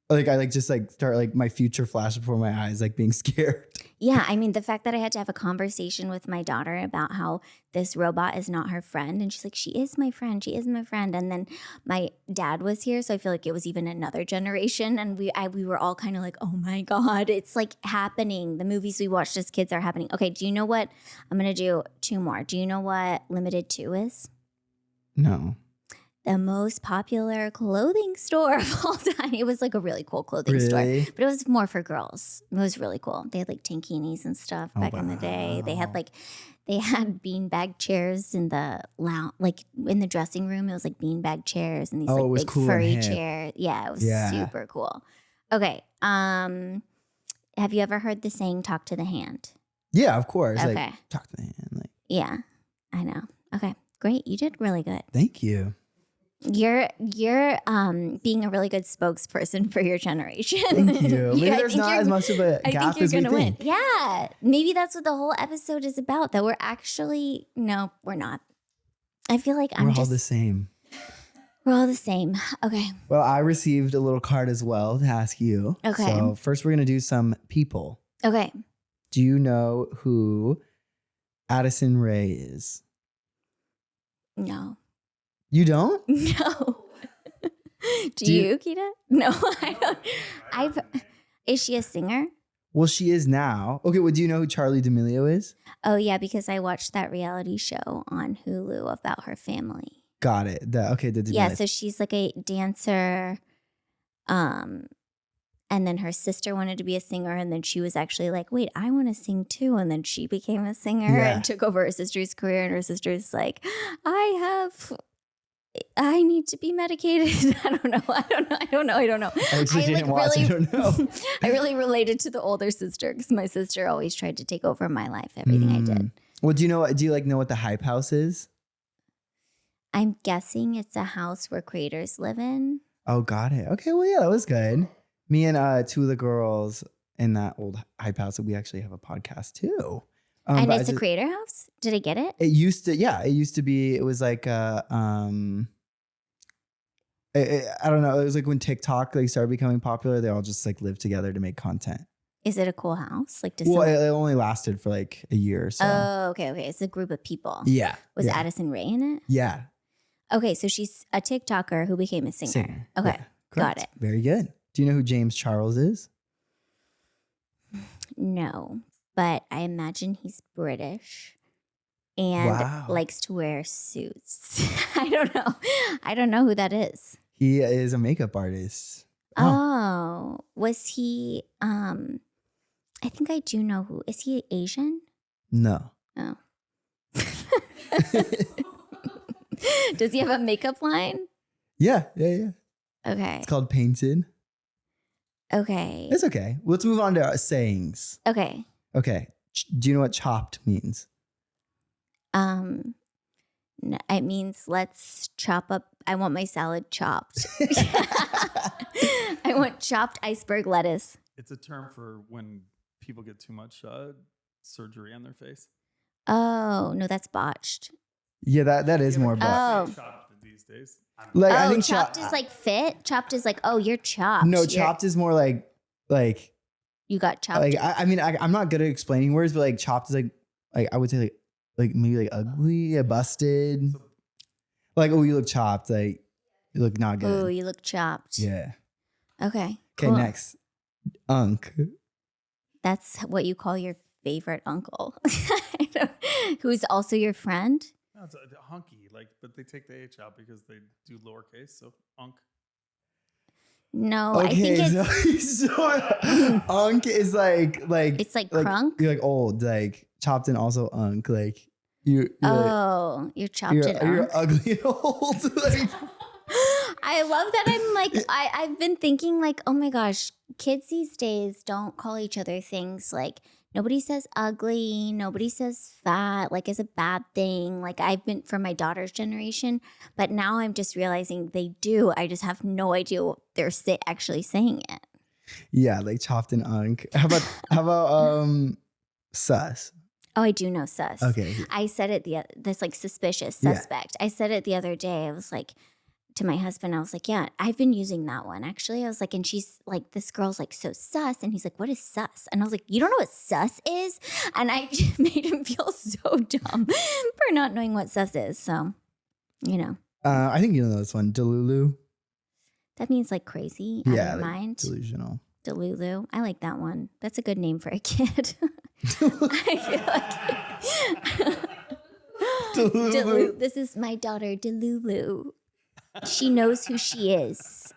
I like just like start like my future flash before my eyes, like being scared. Yeah, I mean, the fact that I had to have a conversation with my daughter about how this robot is not her friend. And she's like, she is my friend. She is my friend. And then my dad was here. So I feel like it was even another generation. And we were all kind of like, oh my God, it's like happening. The movies we watched as kids are happening. Okay, do you know what? I'm going to do 2 more. Do you know what Limited 2 is? No. The most popular clothing store of all time. It was like a really cool clothing store, Really? but it was more for girls. It was really cool. They had like tankinis and stuff back in the day. They had beanbag chairs in the lounge, like in the dressing room. It was like beanbag chairs and these Oh, it like was big cool and furry hip. chairs. Yeah, it was Yeah. super cool. Okay. Have you ever heard the saying "talk to the hand"? Yeah, of course. Okay. Like talk to the hand. Like, Yeah, I know. Okay, great. You did really good. thank you. You're being a really good spokesperson for your generation. Thank you. Maybe I there's think not you're- as much of a I gap think you're as we gonna win. think. Yeah, maybe that's what the whole episode is about. That we're actually we're not. I feel like We're all the same. we're all the same. Okay. Well, I received a little card as well to ask you. Okay. So first we're going to do some people. Okay. Do you know who Addison Rae is? No. You don't? No. Do you, Kita? No, I don't. Is she a singer? Well, she is now. Okay, well, do you know who Charlie D'Amelio is? Oh, yeah, because I watched that reality show on Hulu about her family. Got it. The Yeah, so she's like a dancer. And then her sister wanted to be a singer, and then she was actually like, wait, I want to sing too. And then she became a singer and took over her sister's career. And her sister's like, I need to be medicated. I don't know. I actually didn't watch. I don't know. I really related to the older sister because my sister always tried to take over my life, everything I did. Well, do you know what the Hype House is? I'm guessing it's a house where creators live in. Oh, got it. Okay, well, yeah, that was good. Me and two of the girls in that old Hype House, we actually have a podcast too. And it's a creator house? Did I get it? It used to be, it was like I don't know. It was like when TikTok like started becoming popular, they all just like lived together to make content. Is it a cool house? Like, it only lasted for like a year or so. Oh, okay. It's a group of people. Yeah. Was Addison Rae in it? Yeah. Okay, so she's a TikToker who became a singer. Okay, yeah, got it. Very good. Do you know who James Charles is? No, but I imagine he's British and likes to wear suits. I don't know who that is. He is a makeup artist. Oh, was he? I think I do know who. Is he Asian? No. Oh. Does he have a makeup line? Yeah. Okay. It's called Painted. Okay. It's okay. Let's move on to our sayings. Okay. Do you know what chopped means? It means let's chop up. I want my salad chopped. I want chopped iceberg lettuce. It's a term for when people get too much surgery on their face. Oh, no, that's botched. Yeah, that is more botched. Oh. Chopped these days. I think chopped is like fit. Chopped is like, oh, you're chopped. No, chopped is more like you got chopped. Like I'm not good at explaining words, but like chopped is like I would say like maybe like ugly, busted. Like, oh, you look chopped. Like you look not good. Oh, you look chopped. Yeah. Okay. Okay, cool. next. Unk. That's what you call your favorite uncle. Who's also your friend? No, it's a hunky, but they take the H out because they do lowercase, so unk. No, okay, I think it's so unk is like it's like crunk. You're like old, like chopped and also unk, like you're you're chopped and unk. You're ugly and old. Like, I love that. I'm like I've been thinking like, oh my gosh, kids these days don't call each other things like. Nobody says ugly. Nobody says fat, like is a bad thing. Like I've been from my daughter's generation, but now I'm just realizing they do. I just have no idea what they're actually saying it. Yeah, like chopped and unk. How about sus? Oh, I do know sus. Okay. I said it that's like suspicious, suspect. Yeah. I said it the other day. I was like, to my husband, I was like, yeah, I've been using that one. Actually, I was like, and she's like, this girl's like so sus. And he's like, what is sus? And I was like, you don't know what sus is? And I just made him feel so dumb for not knowing what sus is. So, you know. I think you know this one, Delulu. That means like crazy, out of your mind. Delusional. Delulu. I like that one. That's a good name for a kid. I feel like. Delulu. This is my daughter, Delulu. She knows who she is.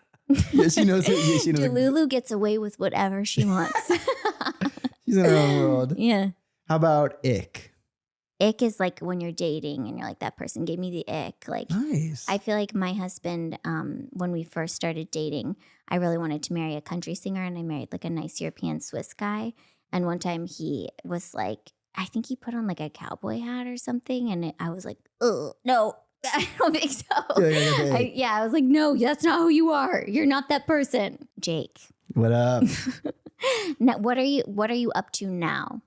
Yeah, she knows. She knows. Delulu gets away with whatever she wants. She's in her own world. Yeah. How about ick? Ick is like when you're dating and you're like, that person gave me the ick. Like, nice. I feel like my husband, when we first started dating, I really wanted to marry a country singer, and I married like a nice European Swiss guy. And one time he was like, I think he put on like a cowboy hat or something, and I was like, oh no. I don't think so. I was like, no, that's not who you are. You're not that person. Jake. What up? Now, what are you up to now?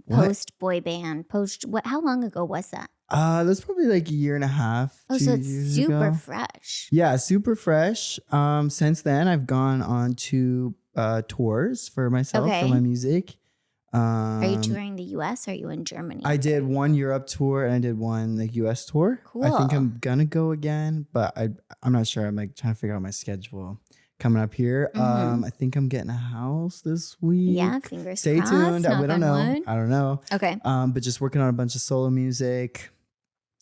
Post boy band. How long ago was that? That's probably like a year and a half. Oh, so it's super fresh. Yeah, super fresh. Since then I've gone on to tours for myself, for my music. Are you touring the US or are you in Germany? I did one Europe tour and I did one like US tour. I think Cool. I'm gonna go again, but I'm not sure. I'm like trying to figure out my schedule coming up here. Mhm. I think I'm getting a house this week. Yeah, fingers Stay crossed. tuned. knock We don't on know. wood. I don't know. Okay. But just working on a bunch of solo music.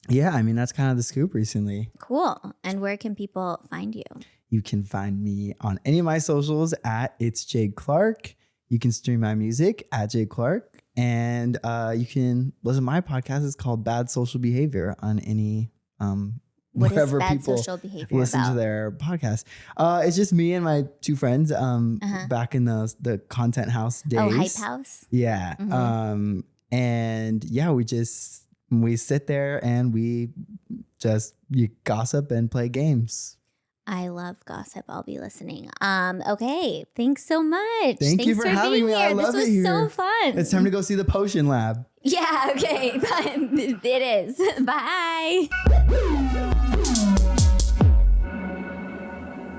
Yeah, I mean that's kind of the scoop recently. Cool. And where can people find you? You can find me on any of my socials at It's Jade Clark. You can stream my music at Jade Clark. And you can listen to my podcast. It's called Bad Social Behavior on any What is wherever bad people social behavior listen about? to their podcast. It's just me and my two friends back in the Content House days. Oh, Hype House? Yeah. Mhm. And yeah, we sit there and you gossip and play games. I love gossip. I'll be listening. Okay. Thanks so much. Thank you Thanks for having being me. I here. love this it was so here. fun. It's time to go see the Potion Lab. Yeah, okay. It is. Bye.